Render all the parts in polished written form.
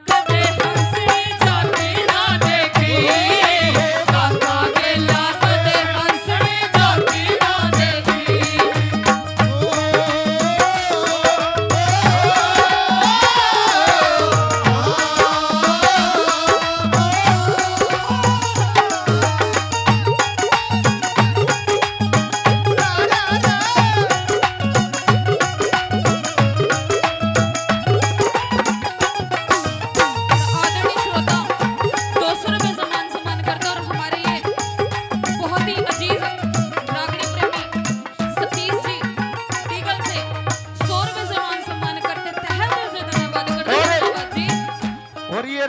कदे हंसी जाती ना देखी, काका गेला कदे हंसी जाती ना देखी।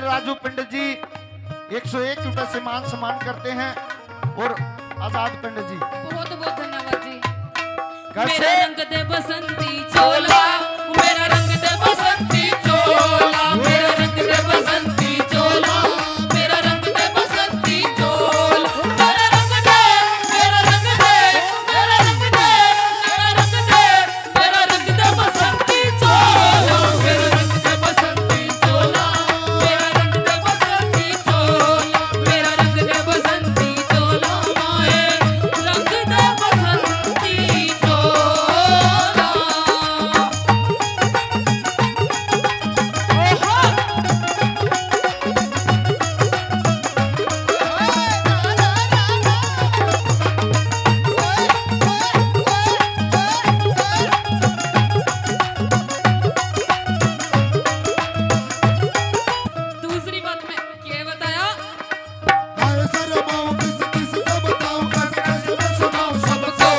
राजू पंडित जी 101 रुपए से मान सम्मान करते हैं और आजाद पंडित जी बहुत बहुत धन्यवाद जी। कैसे? मेरा रंग दे बसंती चोला, मेरा रंग दे बसंती चोला, मेरा रंग दे बसंती चोला, मेरा रंग दे बसंती चोला, मेरा रंग दे, मेरा रंग दे, मेरा रंग दे, मेरा रंग दे, मेरा रंग दे बसंती चोला, मेरा रंग दे बसंती चोला, मेरा रंग दे बसंती चोला, मेरा रंग दे बसंती चोला, माए रंग दे बसंती चोला। दूसरी बात में क्या बताया? हाय शर्माऊं किस किस को बताऊं, कैसे कैसे मैं सुनाऊं सबको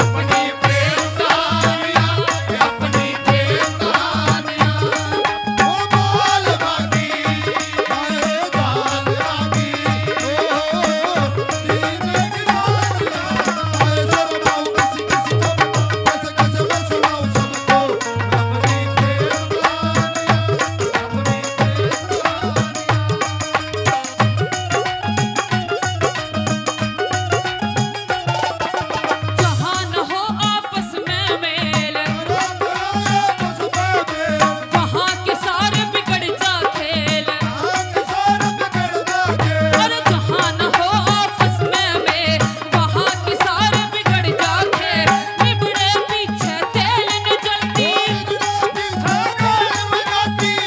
अपनी प्रेम कहानियां, अपनी प्रेम कहानियां। ओ बाल बागी हाय बाल बागी ओ दीने की बातियां। हाय शर्माऊं किस किस को बताऊं, कैसे कैसे मैं सुनाऊं सबको अपनी प्रेम कहानियां, अपनी प्रेम जहां न हो आपस में मेल, वहां के सारे बिगड़ जा खेल। अरे जहां न हो आपस में मेल, वहां के सारे बिगड़ जा खेल। निबड़े पीछे तेल न जलती,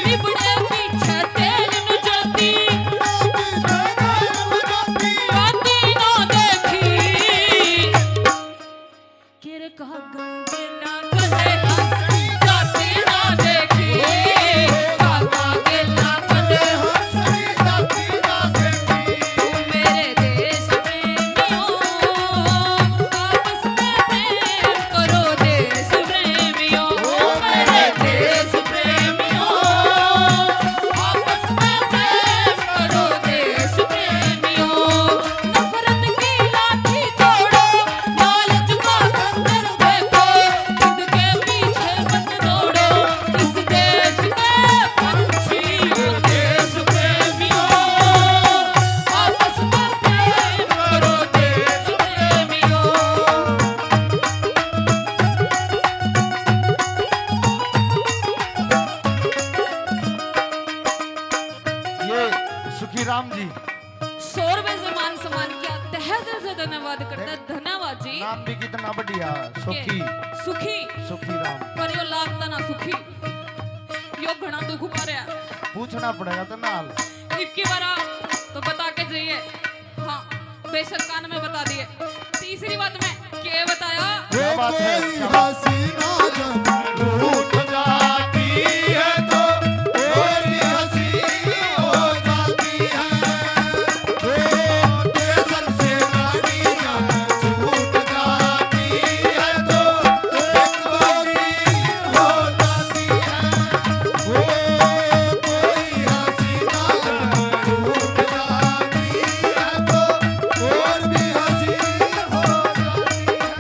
निबड़े पीछे तेल न जलती, बाती ना देखी किर कहा गेला कदे हंसी जाती ना देखी, काका गेला कदे हंसी जाती ना देखी। मेरे देश प्रेमियों आपस में प्रेम करो देश प्रेमियों, मेरे देश प्रेमियों आपस में प्रेम करो देश प्रेमियों। नफरत की लाठी तोड़ो, लालच का खंजर फेंको, खुद के पीछे मत दौड़ो, इस देश के पंछी हो देश प्रेमियों, आपस में प्रेम करो देश प्रेमियों। ये सुखी राम जी 100 रुपए से मान सम्मान किया, तहे दिल से धन्यवाद करता है। धन्यवाद जी। नाम भी कितना बढ़िया सुखी सुखी सुखी राम पर यो लागता ना सुखी, यो घना दुख भरया। पूछना पड़ेगा तो नाल इक्की बार तो बता के जाइए। हाँ बेशक कान में बता दिए। तीसरी बात में क्या बताया? क्या बात है? कोई हसीना जब रूठ जाती है तो और भी हंसी हो जाती है। ओ स्टेशन से गाड़ी जब छूट जाती है तो एक बारी हो जाती है। ओ कोई हसीना जब रूठ जाती है तो और भी हंसी हो जाती है।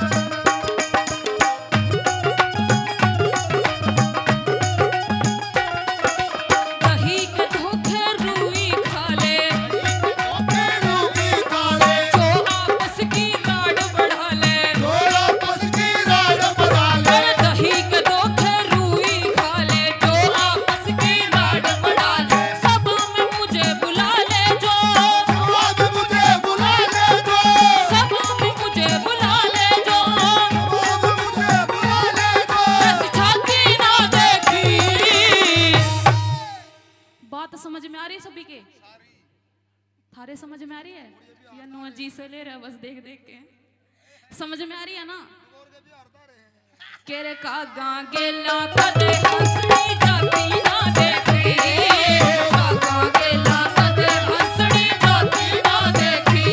समझ में आ रही है सभी के? थारे समझ में आ रही है या नो जी से ले रहे बस देख देख के? समझ में आ रही है ना? केरे का गा गेला कदे हंसनी जाती ना देखी, का गा गेला कदे हंसनी जाती ना देखी।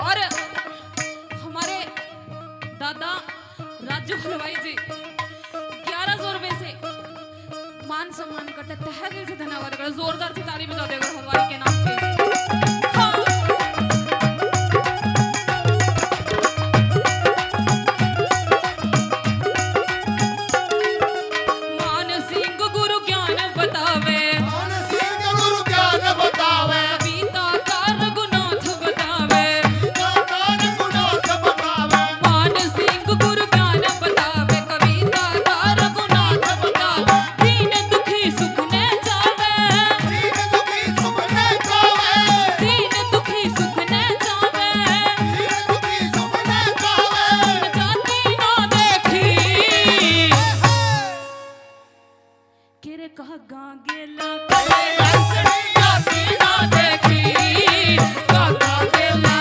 और हमारे दादा राजू हलवाई जी 1100 रुपए से मान सम्मान करते, तहे दिल से धन्यवाद कर, जोरदार से ताली बजा देगा हलवाई के नाम पे। हाँ। मान सिंह गुरु ज्ञान बतावे, मान सिंह गुरु ज्ञान बतावे, कविता का रघुनाथ बतावे, दातार गुनाथ बतावे, मान सिंह गुरु ज्ञान बतावे, कविता का रघुनाथ बतावे। दीन दुखी सुख ने जावे, दीन दुखी सुख ने जावे, दीन दुखी सुख ने जावे, दीन दुखी सुख ने जावे। जाति ना देखी, केरे कह गा गेला कदे हंसनी जाति ना देखी, का गा गेला